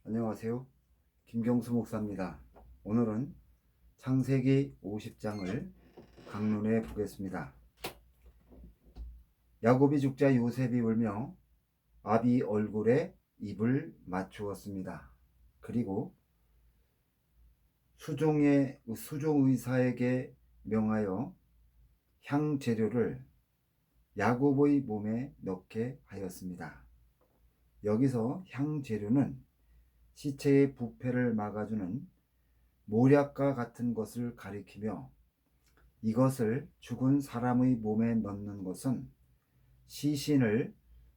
안녕하세요. 김경수 목사입니다. 오늘은 창세기 50장을 강론해 보겠습니다. 야곱이 죽자 요셉이 울며 아비 얼굴에 입을 맞추었습니다. 그리고 수종의사에게 명하여 향 재료를 야곱의 몸에 넣게 하였습니다. 여기서 향 재료는 시체의 부패를 막아주는 모략과 같은 것을 가리키며, 이것을 죽은 사람의 몸에 넣는 것은 시신을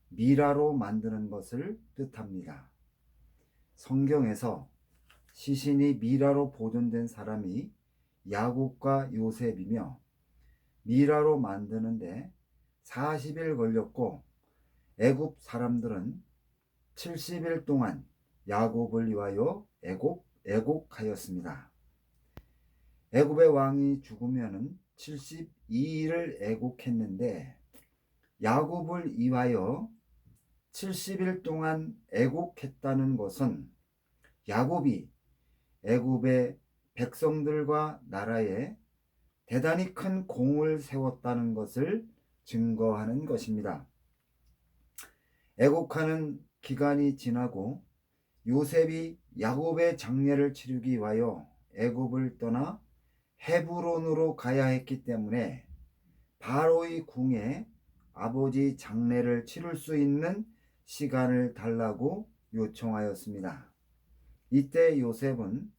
미라로 만드는 것을 뜻합니다. 성경에서 시신이 미라로 보존된 사람이 야곱과 요셉이며, 미라로 만드는데 40일 걸렸고, 애굽 사람들은 70일 동안 야곱을 위하여 애곡하였습니다. 애굽의 왕이 죽으면 72일을 애곡했는데, 야곱을 위하여 70일 동안 애곡했다는 것은 야곱이 애굽의 백성들과 나라에 대단히 큰 공을 세웠다는 것을 증거하는 것입니다. 애곡하는 기간이 지나고 요셉이 야곱의 장례를 치르기 위하여 애굽을 떠나 헤브론으로 가야 했기 때문에 바로의 궁에 아버지 장례를 치를 수 있는 시간을 달라고 요청하였습니다. 이때 요셉은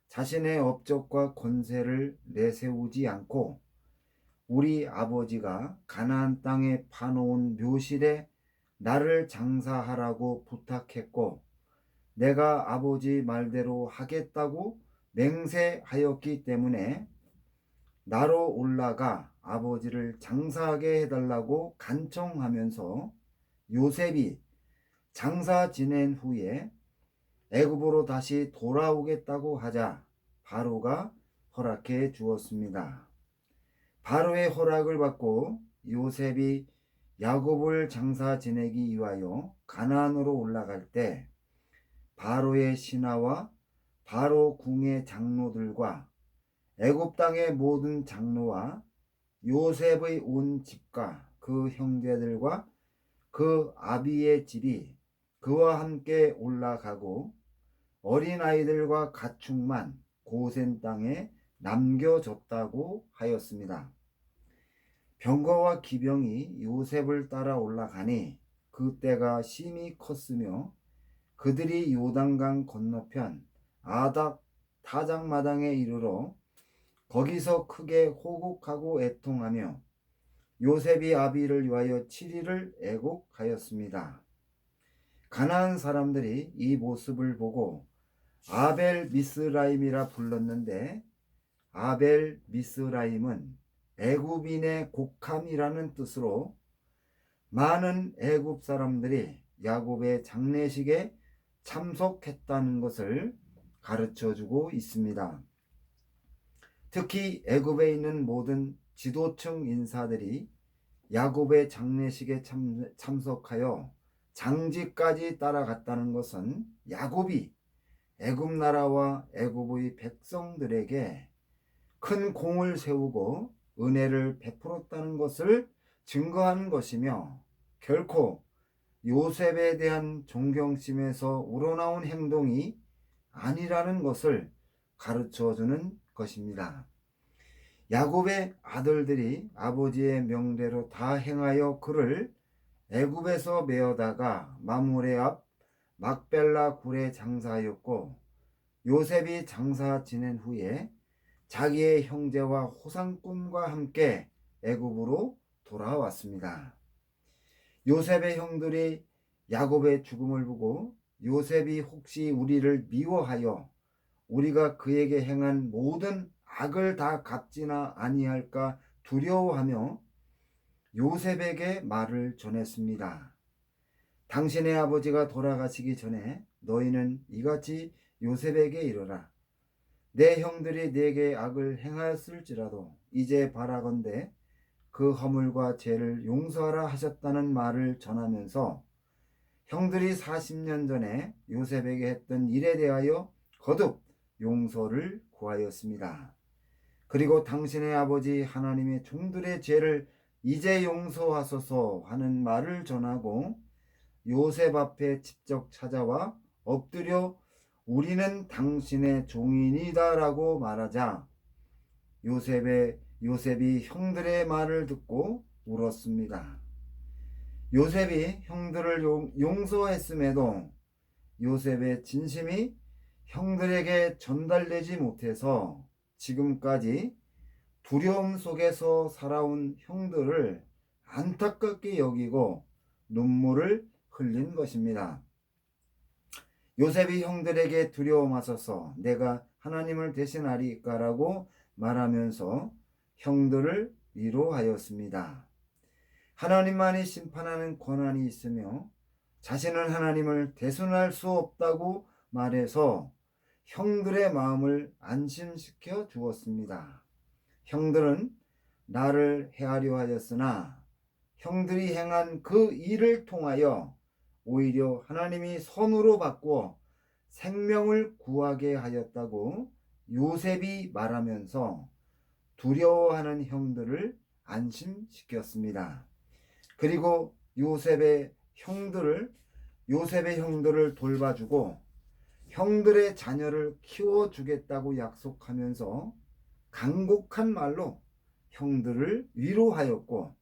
자신의 업적과 권세를 내세우지 않고 우리 아버지가 가나안 땅에 파놓은 묘실에 나를 장사하라고 부탁했고, 내가 아버지 말대로 하겠다고 맹세하였기 때문에 나로 올라가 아버지를 장사하게 해달라고 간청하면서, 요셉이 장사 지낸 후에 애굽으로 다시 돌아오겠다고 하자 바로가 허락해 주었습니다. 바로의 허락을 받고 요셉이 야곱을 장사 지내기 위하여 가나안으로 올라갈 때, 바로의 신하와 바로 궁의 장로들과 애굽 땅의 모든 장로와 요셉의 온 집과 그 형제들과 그 아비의 집이 그와 함께 올라가고, 어린아이들과 가축만 고센 땅에 남겨졌다고 하였습니다. 병거와 기병이 요셉을 따라 올라가니 그 때가 심히 컸으며, 그들이 요단강 건너편 아닥 타작마당에 이르러 거기서 크게 호곡하고 애통하며 요셉이 아비를 위하여 7일을 애곡하였습니다. 가나안 사람들이 이 모습을 보고 아벨 미스라임이라 불렀는데, 아벨 미스라임은 애굽인의 곡함이라는 뜻으로 많은 애굽 사람들이 야곱의 장례식에 참석했다는 것을 가르쳐 주고 있습니다. 특히 애굽에 있는 모든 지도층 인사들이 야곱의 장례식에 참석하여 장지까지 따라갔다는 것은 야곱이 애굽 나라와 애굽의 백성들에게 큰 공을 세우고 은혜를 베풀었다는 것을 증거하는 것이며, 결코 요셉에 대한 존경심에서 우러나온 행동이 아니라는 것을 가르쳐 주는 것입니다. 야곱의 아들들이 아버지의 명대로 다 행하여 그를 애굽에서 메어다가 마므레 앞 막벨라 굴에 장사하였고, 요셉이 장사 지낸 후에 자기의 형제와 호상꾼과 함께 애굽으로 돌아왔습니다. 요셉의 형들이 야곱의 죽음을 보고 요셉이 혹시 우리를 미워하여 우리가 그에게 행한 모든 악을 다 갚지나 아니할까 두려워하며 요셉에게 말을 전했습니다. 당신의 아버지가 돌아가시기 전에 너희는 이같이 요셉에게 이르라. 내 형들이 내게 악을 행하였을지라도 이제 바라건대 그 허물과 죄를 용서하라 하셨다는 말을 전하면서 형들이 40년 전에 요셉에게 했던 일에 대하여 거듭 용서를 구하였습니다. 그리고 당신의 아버지 하나님의 종들의 죄를 이제 용서하소서 하는 말을 전하고 요셉 앞에 직접 찾아와 엎드려 우리는 당신의 종이니다라고 말하자 요셉이 형들의 말을 듣고 울었습니다. 요셉이 형들을 용서했음에도 요셉의 진심이 형들에게 전달되지 못해서 지금까지 두려움 속에서 살아온 형들을 안타깝게 여기고 눈물을 흘린 것입니다. 요셉이 형들에게 두려움하소서 내가 하나님을 대신하리까라고 말하면서 형들을 위로하였습니다. 하나님만이 심판하는 권한이 있으며 자신은 하나님을 대신할 수 없다고 말해서 형들의 마음을 안심시켜 주었습니다. 형들은 나를 해하려 하였으나 형들이 행한 그 일을 통하여 오히려 하나님이 선으로 바꾸어 생명을 구하게 하였다고 요셉이 말하면서 두려워하는 형들을 안심시켰습니다. 그리고 요셉의 형들을 돌봐주고 형들의 자녀를 키워주겠다고 약속하면서 간곡한 말로 형들을 위로하였고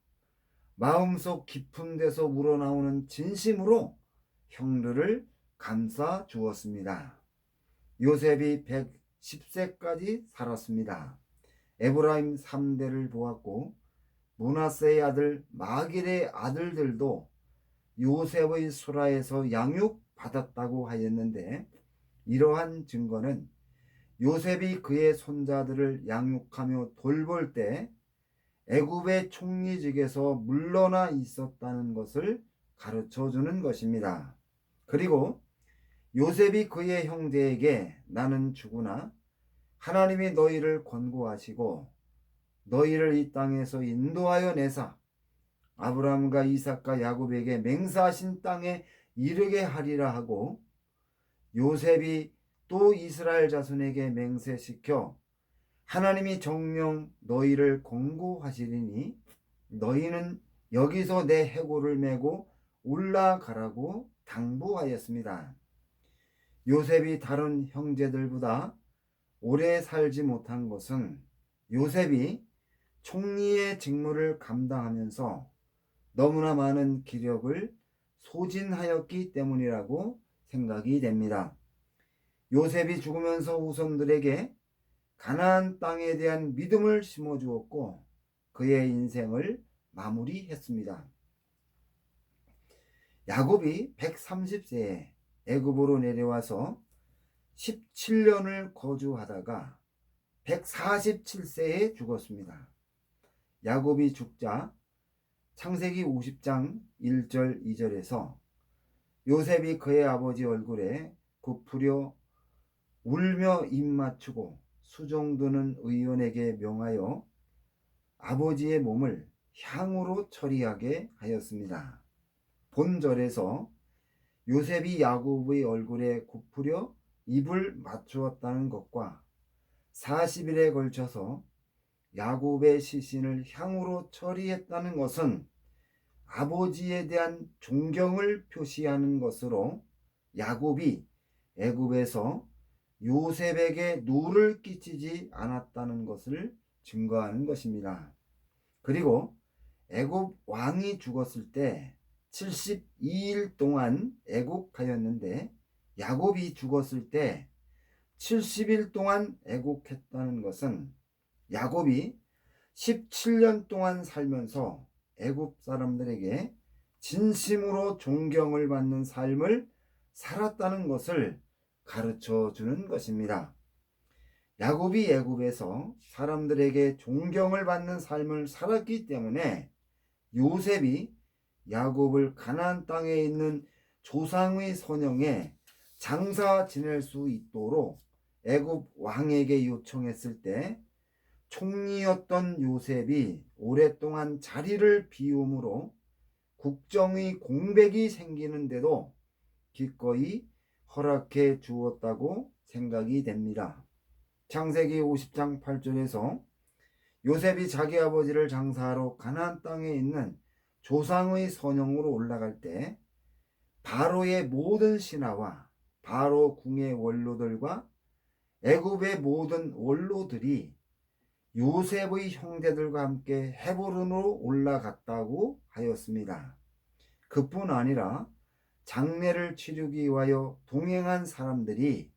마음속 깊은 데서 우러나오는 진심으로 형들을 감싸 주었습니다. 요셉이 110세까지 살았습니다. 에브라임 3대를 보았고 므낫세의 아들 마길의 아들들도 요셉의 수라에서 양육받았다고 하였는데 이러한 증거는 요셉이 그의 손자들을 양육하며 돌볼 때 애굽의 총리직에서 물러나 있었다는 것을 가르쳐 주는 것입니다. 그리고 요셉이 그의 형제에게 나는 죽으나 하나님이 너희를 권고하시고 너희를 이 땅에서 인도하여 내사 아브라함과 이삭과 야곱에게 맹세하신 땅에 이르게 하리라 하고 요셉이 또 이스라엘 자손에게 맹세시켜 하나님이 정령 너희를 권고하시리니 너희는 여기서 내 해골을 메고 올라가라고 당부하였습니다. 요셉이 다른 형제들보다 오래 살지 못한 것은 요셉이 총리의 직무를 감당하면서 너무나 많은 기력을 소진하였기 때문이라고 생각이 됩니다. 요셉이 죽으면서 후손들에게 가나안 땅에 대한 믿음을 심어주었고 그의 인생을 마무리했습니다. 야곱이 130세에 애굽으로 내려와서 17년을 거주하다가 147세에 죽었습니다. 야곱이 죽자 창세기 50장 1절 2절에서 요셉이 그의 아버지 얼굴에 굽으려 울며 입 맞추고 수종드는 의원에게 명하여 아버지의 몸을 향으로 처리하게 하였습니다. 본절에서 요셉이 야곱의 얼굴에 굽으려 입을 맞추었다는 것과 40일에 걸쳐서 야곱의 시신을 향으로 처리했다는 것은 아버지에 대한 존경을 표시하는 것으로 야곱이 애굽에서 요셉에게 누를 끼치지 않았다는 것을 증거하는 것입니다. 그리고 애굽 왕이 죽었을 때 72일 동안 애국하였는데 야곱이 죽었을 때 70일 동안 애국했다는 것은 야곱이 17년 동안 살면서 애굽 사람들에게 진심으로 존경을 받는 삶을 살았다는 것을 가르쳐 주는 것입니다. 야곱이 애굽에서 사람들에게 존경을 받는 삶을 살았기 때문에 요셉이 야곱을 가나안 땅에 있는 조상의 선영에 장사 지낼 수 있도록 애굽 왕에게 요청했을 때 총리였던 요셉이 오랫동안 자리를 비움으로 국정의 공백이 생기는데도 기꺼이 허락해 주었다고 생각이 됩니다. 창세기 50장 8절에서 요셉이 자기 아버지를 장사하러 가나안 땅에 있는 조상의 선영으로 올라갈 때 바로의 모든 신하와 바로 궁의 원로들과 애굽의 모든 원로들이 요셉의 형제들과 함께 헤브론으로 올라갔다고 하였습니다. 그뿐 아니라 장례를 치르기 위하여 동행한 사람들이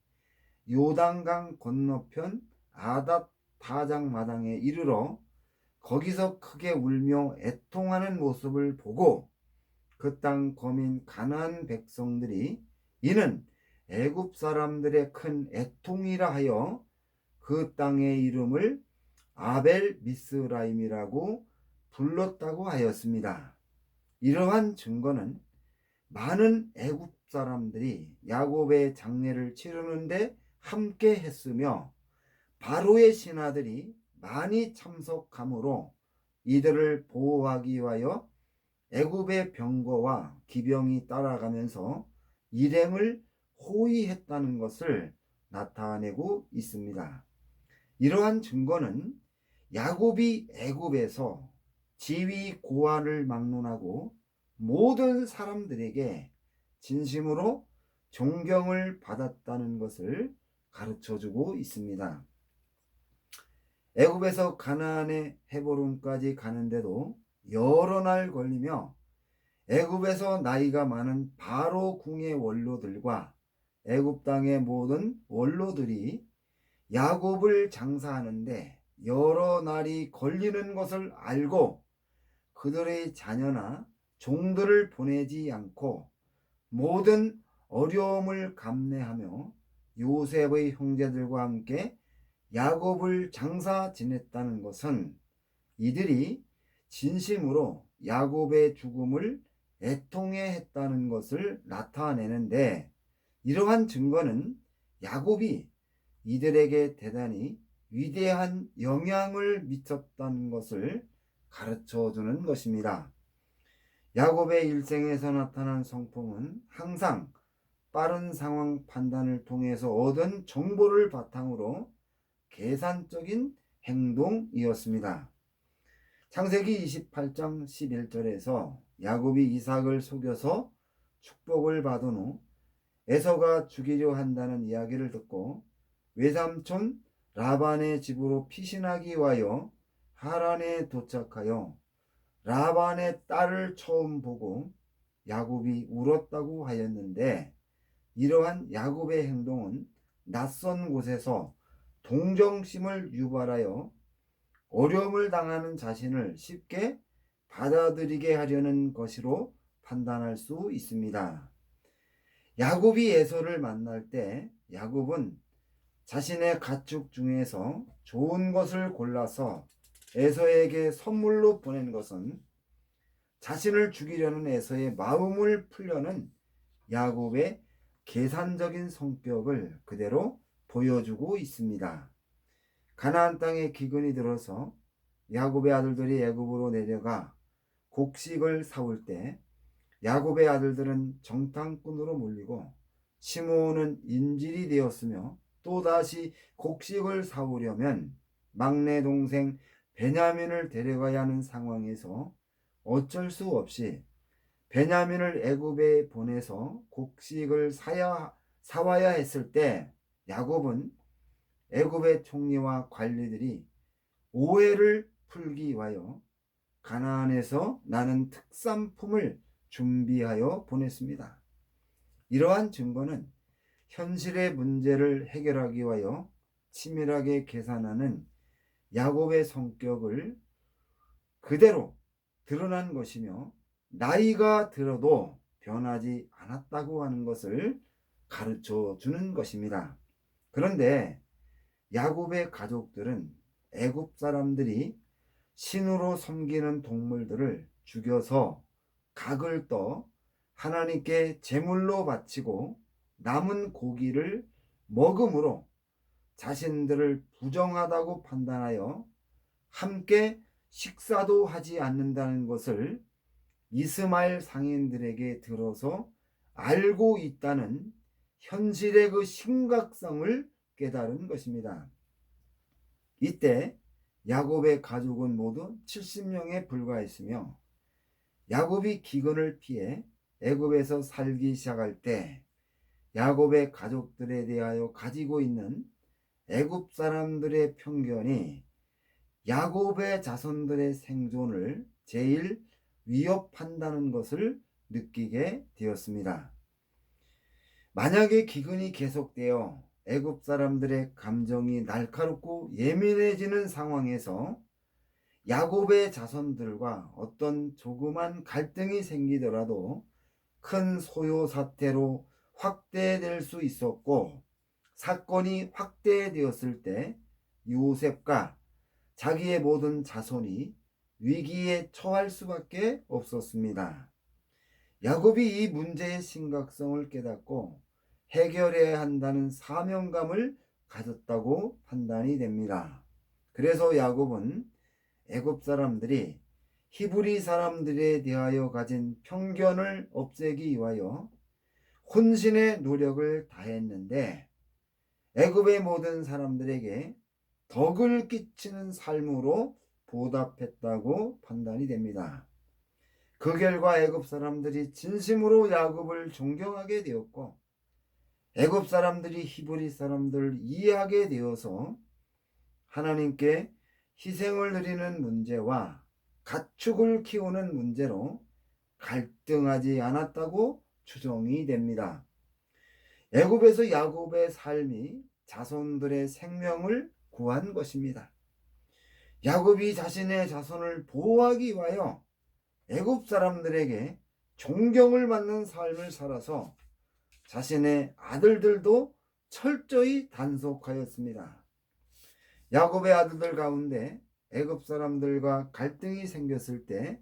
요단강 건너편 아닷 타작마당에 이르러 거기서 크게 울며 애통하는 모습을 보고 그 땅 거민 가나안 백성들이 이는 애굽 사람들의 큰 애통이라 하여 그 땅의 이름을 아벨 미스라임이라고 불렀다고 하였습니다. 이러한 증거는 많은 애굽 사람들이 야곱의 장례를 치르는데 함께 했으며 바로의 신하들이 많이 참석하므로 이들을 보호하기 위하여 애굽의 병거와 기병이 따라가면서 일행을 호위했다는 것을 나타내고 있습니다. 이러한 증거는 야곱이 애굽에서 지위 고하를 막론하고 모든 사람들에게 진심으로 존경을 받았다는 것을 가르쳐주고 있습니다. 애굽에서 가나안의 헤브론까지 가는데도 여러 날 걸리며 애굽에서 나이가 많은 바로 궁의 원로들과 애굽 땅의 모든 원로들이 야곱을 장사하는데 여러 날이 걸리는 것을 알고 그들의 자녀나 종들을 보내지 않고 모든 어려움을 감내하며 요셉의 형제들과 함께 야곱을 장사 지냈다는 것은 이들이 진심으로 야곱의 죽음을 애통해 했다는 것을 나타내는데 이러한 증거는 야곱이 이들에게 대단히 위대한 영향을 미쳤다는 것을 가르쳐 주는 것입니다. 야곱의 일생에서 나타난 성품은 항상 빠른 상황 판단을 통해서 얻은 정보를 바탕으로 계산적인 행동이었습니다. 창세기 28장 11절에서 야곱이 이삭을 속여서 축복을 받은 후 에서가 죽이려 한다는 이야기를 듣고 외삼촌 라반의 집으로 피신하기 위하여 하란에 도착하여 라반의 딸을 처음 보고 야곱이 울었다고 하였는데 이러한 야곱의 행동은 낯선 곳에서 동정심을 유발하여 어려움을 당하는 자신을 쉽게 받아들이게 하려는 것으로 판단할 수 있습니다. 야곱이 에서를 만날 때 야곱은 자신의 가축 중에서 좋은 것을 골라서 에서에게 선물로 보낸 것은 자신을 죽이려는 에서의 마음을 풀려는 야곱의 계산적인 성격을 그대로 보여주고 있습니다. 가나안 땅에 기근이 들어서 야곱의 아들들이 애굽으로 내려가 곡식을 사올 때 야곱의 아들들은 정탐꾼으로 몰리고 시므온은 인질이 되었으며 또다시 곡식을 사오려면 막내 동생 베냐민을 데려가야 하는 상황에서 어쩔 수 없이 베냐민을 애굽에 보내서 곡식을 사와야 했을 때 야곱은 애굽의 총리와 관리들이 오해를 풀기 위하여 가나안에서 나는 특산품을 준비하여 보냈습니다. 이러한 증거는 현실의 문제를 해결하기 위하여 치밀하게 계산하는 야곱의 성격을 그대로 드러난 것이며 나이가 들어도 변하지 않았다고 하는 것을 가르쳐 주는 것입니다. 그런데 야곱의 가족들은 애굽 사람들이 신으로 섬기는 동물들을 죽여서 각을 떠 하나님께 제물로 바치고 남은 고기를 먹음으로 자신들을 부정하다고 판단하여 함께 식사도 하지 않는다는 것을 이스마엘 상인들에게 들어서 알고 있다는 현실의 그 심각성을 깨달은 것입니다. 이때 야곱의 가족은 모두 70명에 불과했으며 야곱이 기근을 피해 애굽에서 살기 시작할 때 야곱의 가족들에 대하여 가지고 있는 애굽 사람들의 편견이 야곱의 자손들의 생존을 제일 위협한다는 것을 느끼게 되었습니다. 만약에 기근이 계속되어 애굽 사람들의 감정이 날카롭고 예민해지는 상황에서 야곱의 자손들과 어떤 조그만 갈등이 생기더라도 큰 소요 사태로 확대될 수 있었고, 사건이 확대되었을 때 요셉과 자기의 모든 자손이 위기에 처할 수밖에 없었습니다. 야곱이 이 문제의 심각성을 깨닫고 해결해야 한다는 사명감을 가졌다고 판단이 됩니다. 그래서 야곱은 애굽 사람들이 히브리 사람들에 대하여 가진 편견을 없애기 위하여 혼신의 노력을 다했는데 애굽의 모든 사람들에게 덕을 끼치는 삶으로 보답했다고 판단이 됩니다. 그 결과 애굽 사람들이 진심으로 야곱을 존경하게 되었고 애굽 사람들이 히브리 사람들을 이해하게 되어서 하나님께 희생을 드리는 문제와 가축을 키우는 문제로 갈등하지 않았다고 추정이 됩니다. 애굽에서 야곱의 삶이 자손들의 생명을 구한 것입니다. 야곱이 자신의 자손을 보호하기 위하여 애굽 사람들에게 존경을 받는 삶을 살아서 자신의 아들들도 철저히 단속하였습니다. 야곱의 아들들 가운데 애굽 사람들과 갈등이 생겼을 때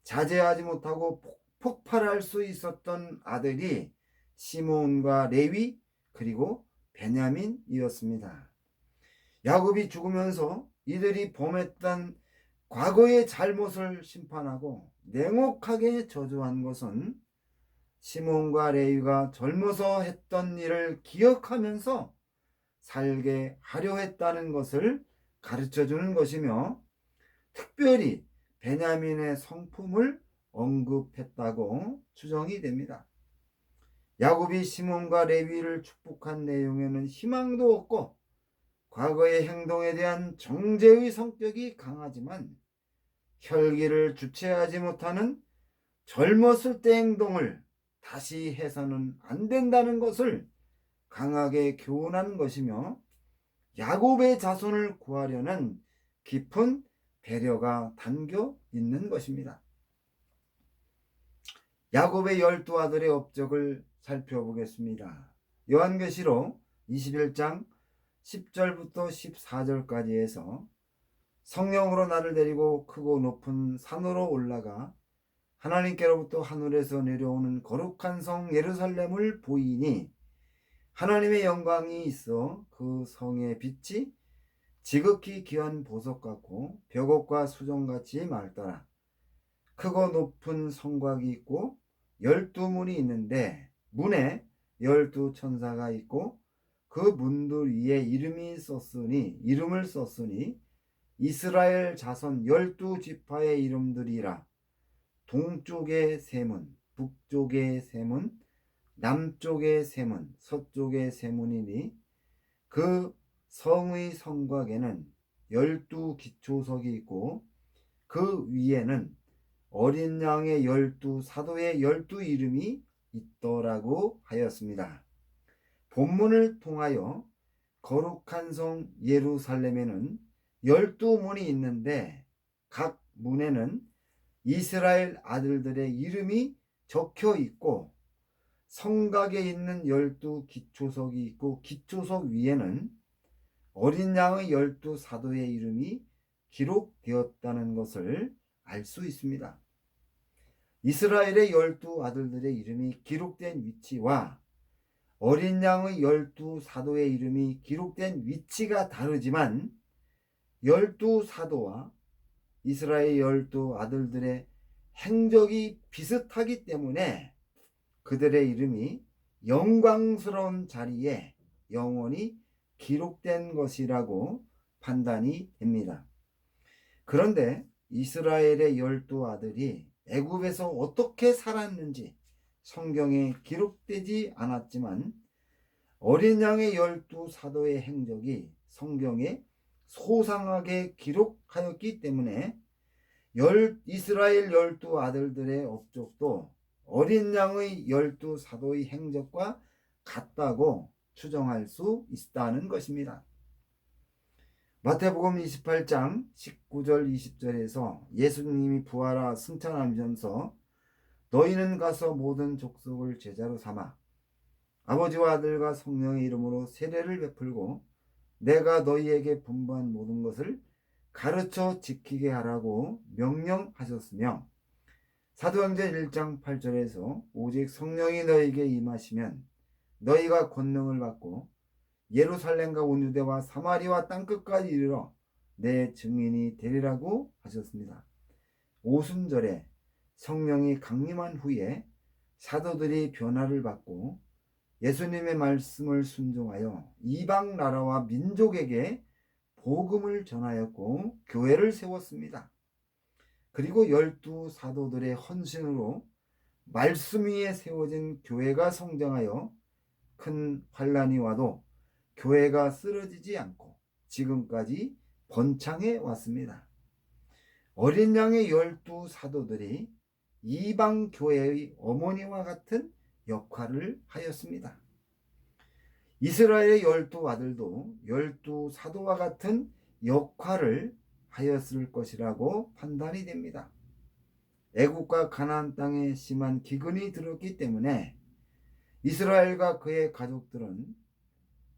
자제하지 못하고 폭발할 수 있었던 아들이 시몬과 레위 그리고 베냐민이었습니다. 야곱이 죽으면서 이들이 범했던 과거의 잘못을 심판하고 냉혹하게 저주한 것은 시몬과 레위가 젊어서 했던 일을 기억하면서 살게 하려 했다는 것을 가르쳐주는 것이며, 특별히 베냐민의 성품을 언급했다고 추정이 됩니다. 야곱이 시몬과 레위를 축복한 내용에는 희망도 없고 과거의 행동에 대한 정죄의 성격이 강하지만 혈기를 주체하지 못하는 젊었을 때 행동을 다시 해서는 안 된다는 것을 강하게 교훈한 것이며, 야곱의 자손을 구하려는 깊은 배려가 담겨 있는 것입니다. 야곱의 12아들의 업적을 살펴보겠습니다. 요한계시록 21장 10절부터 14절까지 해서 성령으로 나를 데리고 크고 높은 산으로 올라가 하나님께로부터 하늘에서 내려오는 거룩한 성 예루살렘을 보이니 하나님의 영광이 있어 그 성의 빛이 지극히 귀한 보석 같고 벽옥과 수정같이 맑더라. 크고 높은 성곽이 있고 12문이 있는데 문에 12천사가 있고 그 문들 위에 이름을 썼으니 이스라엘 자손 12지파의 이름들이라. 동쪽의 세 문, 북쪽의 세 문, 남쪽의 세 문, 서쪽의 세 문이니 그 성의 성곽에는 12기초석이 있고 그 위에는 어린 양의 12사도의 12이름이 있더라고 하였습니다. 본문을 통하여 거룩한 성 예루살렘에는 12문이 있는데 각 문에는 이스라엘 아들들의 이름이 적혀 있고 성곽에 있는 12기초석이 있고 기초석 위에는 어린 양의 12사도의 이름이 기록되었다는 것을 알 수 있습니다. 이스라엘의 12아들들의 이름이 기록된 위치와 어린 양의 12사도의 이름이 기록된 위치가 다르지만 12사도와 이스라엘 12아들들의 행적이 비슷하기 때문에 그들의 이름이 영광스러운 자리에 영원히 기록된 것이라고 판단이 됩니다. 그런데 이스라엘의 12아들이 애굽에서 어떻게 살았는지 성경에 기록되지 않았지만 어린 양의 12사도의 행적이 성경에 소상하게 기록하였기 때문에 이스라엘 12아들들의 업적도 어린 양의 12사도의 행적과 같다고 추정할 수 있다는 것입니다. 마태복음 28장 19절 20절에서 예수님이 부활하 승천하면서 너희는 가서 모든 족속을 제자로 삼아 아버지와 아들과 성령의 이름으로 세례를 베풀고 내가 너희에게 분부한 모든 것을 가르쳐 지키게 하라고 명령하셨으며 사도행전 1장 8절에서 오직 성령이 너희에게 임하시면 너희가 권능을 받고 예루살렘과 온 유대와 사마리아 땅끝까지 이르러 내 증인이 되리라고 하셨습니다. 오순절에 성령이 강림한 후에 사도들이 변화를 받고 예수님의 말씀을 순종하여 이방 나라와 민족에게 복음을 전하였고 교회를 세웠습니다. 그리고 12사도들의 헌신으로 말씀 위에 세워진 교회가 성장하여 큰 환란이 와도 교회가 쓰러지지 않고 지금까지 번창해 왔습니다. 어린 양의 12사도들이 이방 교회의 어머니와 같은 역할을 하였습니다. 이스라엘의 12아들도 12사도와 같은 역할을 하였을 것이라고 판단이 됩니다. 애국과 가나안 땅에 심한 기근이 들었기 때문에 이스라엘과 그의 가족들은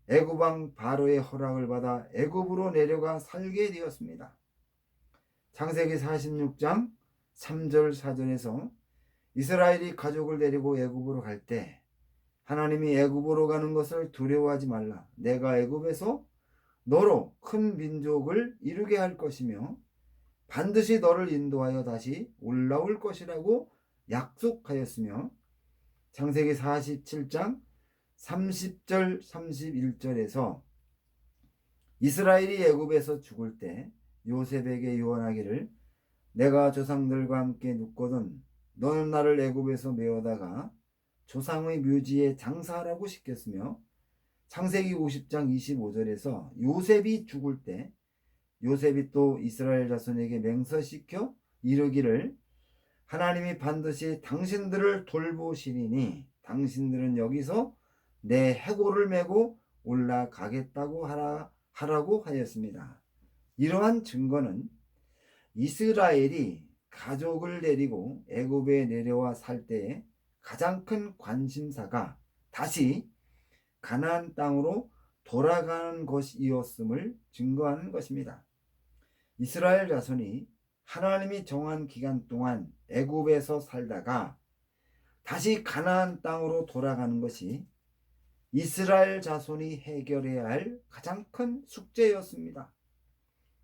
애굽 왕 바로의 허락을 받아 애굽으로 내려가 살게 되었습니다. 창세기 46장 3절 4절에서 이스라엘이 가족을 데리고 애굽으로 갈 때 하나님이 애굽으로 가는 것을 두려워하지 말라. 내가 애굽에서 너로 큰 민족을 이루게 할 것이며 반드시 너를 인도하여 다시 올라올 것이라고 약속하였으며 창세기 47장 30절 31절에서 이스라엘이 애굽에서 죽을 때 요셉에게 유언하기를 내가 조상들과 함께 눕거든 너는 나를 애굽에서 메어다가 조상의 묘지에 장사하라고 시켰으며 창세기 50장 25절에서 요셉이 죽을 때 요셉이 또 이스라엘 자손에게 맹서시켜 이르기를 하나님이 반드시 당신들을 돌보시리니 당신들은 여기서 내 해골을 메고 올라가겠다고 하라고 하였습니다. 이러한 증거는 이스라엘이 가족을 데리고 애굽에 내려와 살 때에 가장 큰 관심사가 다시 가나안 땅으로 돌아가는 것이었음을 증거하는 것입니다. 이스라엘 자손이 하나님이 정한 기간 동안 애굽에서 살다가 다시 가나안 땅으로 돌아가는 것이 이스라엘 자손이 해결해야 할 가장 큰 숙제였습니다.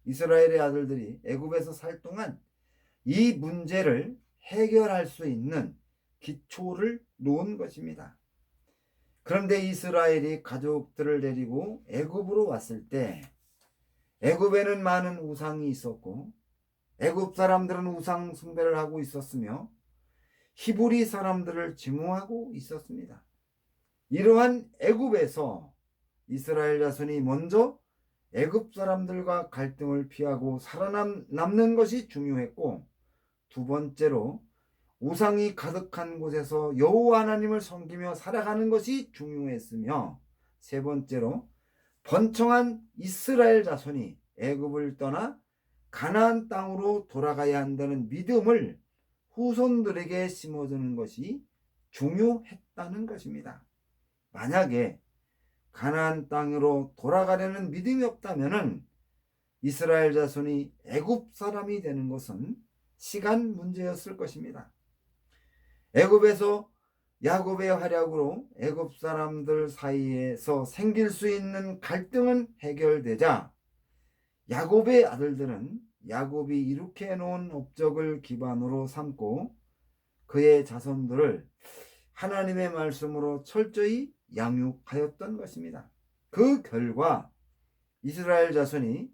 이스라엘의 아들들이 애굽에서 살 동안 이 문제를 해결할 수 있는 기초를 놓은 것입니다. 그런데 이스라엘이 가족들을 데리고 애굽으로 왔을 때 애굽에는 많은 우상이 있었고 애굽 사람들은 우상 숭배를 하고 있었으며 히브리 사람들을 증오하고 있었습니다. 이러한 애굽에서 이스라엘 자손이 먼저 애굽 사람들과 갈등을 피하고 살아남는 것이 중요했고 두 번째로 우상이 가득한 곳에서 여호와 하나님을 섬기며 살아가는 것이 중요했으며 세 번째로 번창한 이스라엘 자손이 애굽을 떠나 가나안 땅으로 돌아가야 한다는 믿음을 후손들에게 심어주는 것이 중요했다는 것입니다. 만약에 가나안 땅으로 돌아가려는 믿음이 없다면 이스라엘 자손이 애굽 사람이 되는 것은 시간 문제였을 것입니다. 애굽에서 야곱의 활약으로 애굽 사람들 사이에서 생길 수 있는 갈등은 해결되자 야곱의 아들들은 야곱이 이룩해 놓은 업적을 기반으로 삼고 그의 자손들을 하나님의 말씀으로 철저히 양육하였던 것입니다. 그 결과 이스라엘 자손이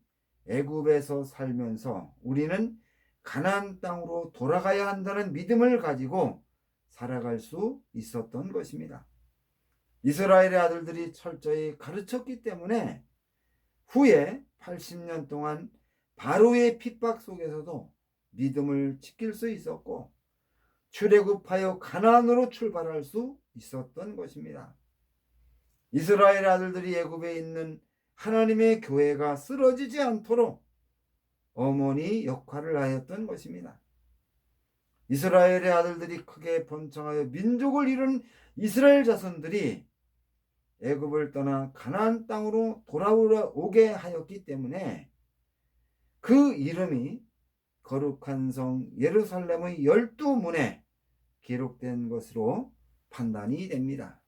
애굽에서 살면서 우리는 가나안 땅으로 돌아가야 한다는 믿음을 가지고 살아갈 수 있었던 것입니다. 이스라엘의 아들들이 철저히 가르쳤기 때문에 후에 80년 동안 바로의 핍박 속에서도 믿음을 지킬 수 있었고 출애굽하여 가나안으로 출발할 수 있었던 것입니다. 이스라엘 아들들이 애굽에 있는 하나님의 교회가 쓰러지지 않도록 어머니 역할을 하였던 것입니다. 이스라엘의 아들들이 크게 번창하여 민족을 이룬 이스라엘 자손들이 애굽을 떠나 가나안 땅으로 돌아오게 하였기 때문에 그 이름이 거룩한 성 예루살렘의 12문에 기록된 것으로 판단이 됩니다.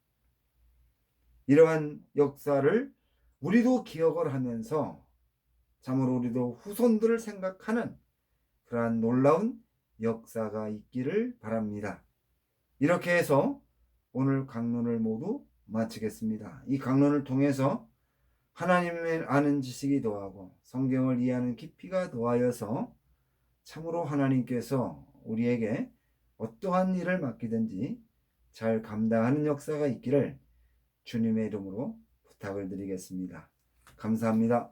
이러한 역사를 우리도 기억을 하면서 참으로 우리도 후손들을 생각하는 그러한 놀라운 역사가 있기를 바랍니다. 이렇게 해서 오늘 강론을 모두 마치겠습니다. 이 강론을 통해서 하나님을 아는 지식이 더하고 성경을 이해하는 깊이가 더하여서 참으로 하나님께서 우리에게 어떠한 일을 맡기든지 잘 감당하는 역사가 있기를 주님의 이름으로 부탁을 드리겠습니다. 감사합니다.